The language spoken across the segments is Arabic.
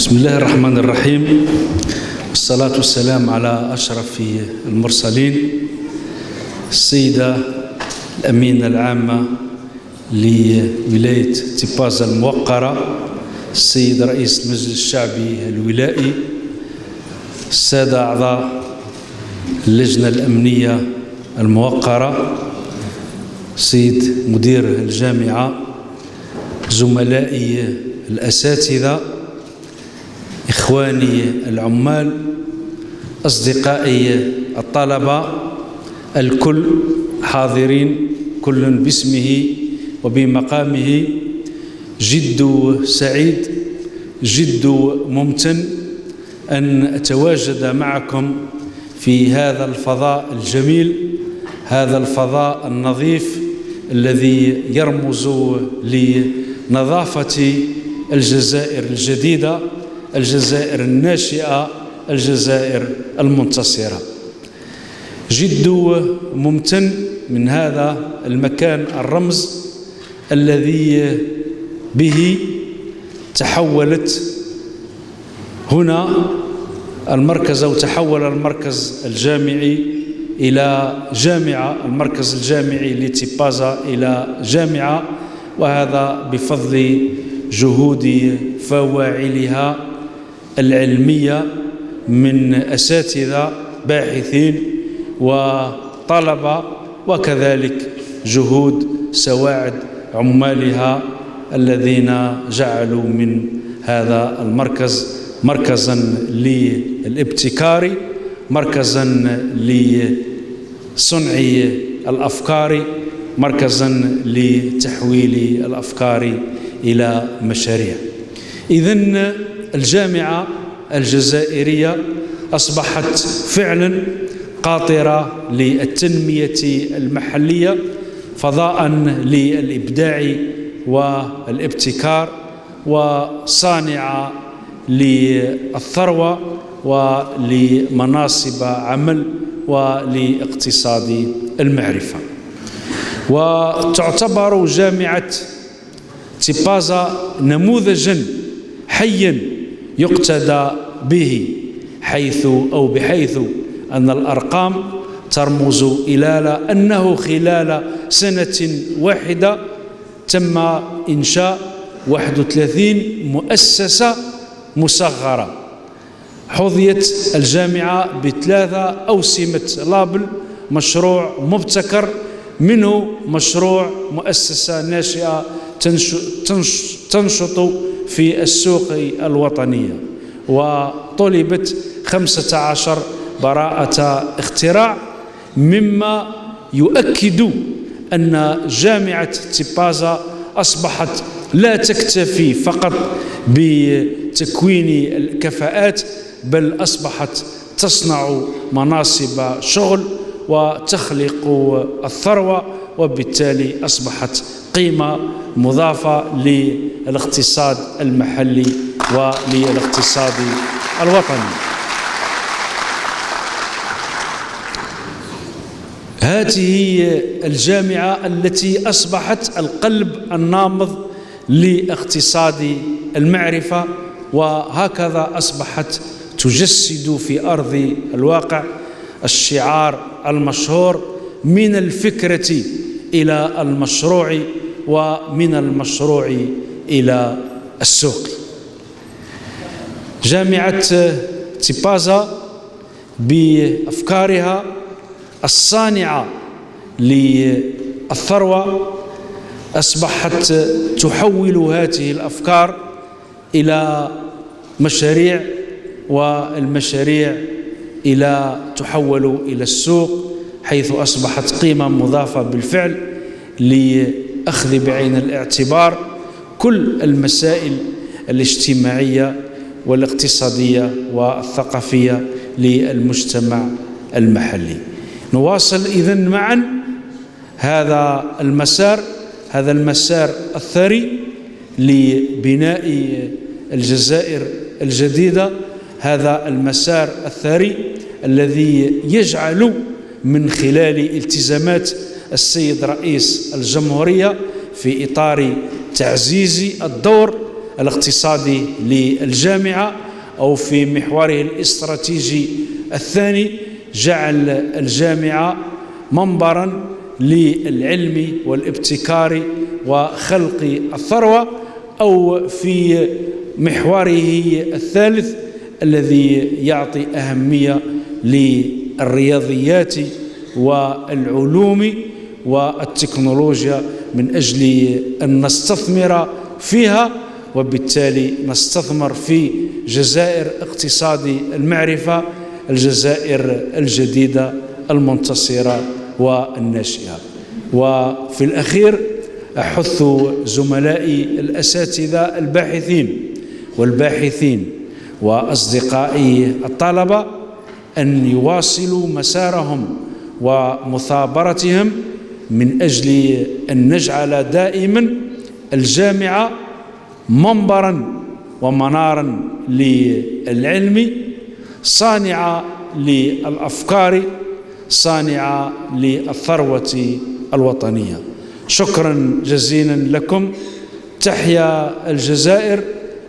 بسم الله الرحمن الرحيم، والصلاة والسلام على أشرف المرسلين، السيدة الأمينة العامة لولاية تيبازا الموقرة، السيد رئيس المجلس الشعبي الولائي، السادة أعضاء اللجنة الأمنية الموقرة، السيد مدير الجامعة، زملائي الأساتذة، إخواني العمال، أصدقائي الطلبة، الكل حاضرين كل باسمه وبمقامه. جد سعيد، جد ممتن أن أتواجد معكم في هذا الفضاء الجميل، هذا الفضاء النظيف الذي يرمز لنظافة الجزائر الجديدة، الجزائر الناشئة، الجزائر المنتصرة. جد ممتن من هذا المكان الرمز الذي به تحولت هنا المركز، أو تحول المركز الجامعي إلى جامعة، المركز الجامعي لتيبازا إلى جامعة، وهذا بفضل جهود فواعلها العلمية من أساتذة باحثين وطلبة، وكذلك جهود سواعد عمالها الذين جعلوا من هذا المركز مركزا للابتكار، مركزا لصنع الأفكار، مركزا لتحويل الأفكار إلى مشاريع. إذن الجامعة الجزائرية أصبحت فعلا قاطرة للتنمية المحلية، فضاء للإبداع والابتكار، وصانعة للثروة ولمناصب عمل ولاقتصاد المعرفة. وتعتبر جامعة تيبازا نموذجا حيا يقتدى به، بحيث أن الأرقام ترمز إلى أنه خلال سنة واحدة تم إنشاء 31 مؤسسة مصغرة. حظيت الجامعة بثلاثة أوسمة لابل: مشروع مبتكر، منه مشروع مؤسسة ناشئة تنشط في السوق الوطنية، وطلبت 15 براءة اختراع، مما يؤكد أن جامعة تيبازا أصبحت لا تكتفي فقط بتكوين الكفاءات، بل أصبحت تصنع مناصب شغل وتخلق الثروة، وبالتالي أصبحت قيمة مضافة للاقتصاد المحلي وللاقتصاد الوطني. هذه الجامعة التي أصبحت القلب النابض لاقتصاد المعرفة، وهكذا أصبحت تجسد في أرض الواقع الشعار المشهور: من الفكرة إلى المشروع، ومن المشروع إلى السوق. جامعة تيبازا بأفكارها الصانعة للثروة أصبحت تحول هذه الأفكار إلى مشاريع، والمشاريع تحول إلى السوق، حيث أصبحت قيمة مضافة بالفعل لأخذ بعين الاعتبار كل المسائل الاجتماعية والاقتصادية والثقافية للمجتمع المحلي. نواصل إذن معا هذا المسار الثري لبناء الجزائر الجديدة، هذا المسار الثري الذي يجعل من خلال التزامات السيد رئيس الجمهورية في إطار تعزيز الدور الاقتصادي للجامعة أو في محوره الاستراتيجي الثاني جعل الجامعة منبرا للعلم والابتكار وخلق الثروة، أو في محوره الثالث الذي يعطي أهمية للرياضيات والعلوم والتكنولوجيا من أجل أن نستثمر فيها، وبالتالي نستثمر في جزائر اقتصاد المعرفة، الجزائر الجديدة المنتصرة والناشئة. وفي الأخير أحث زملائي الأساتذة والباحثين وأصدقائي الطلبة أن يواصلوا مسارهم ومثابرتهم من أجل أن نجعل دائما الجامعة منبرا ومنارا للعلم، صانعة للأفكار، صانعة للثروة الوطنية. شكرا جزيلا لكم. تحيا الجزائر،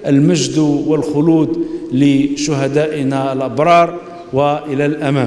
المجد والخلود لشهدائنا الأبرار، وإلى الأمام.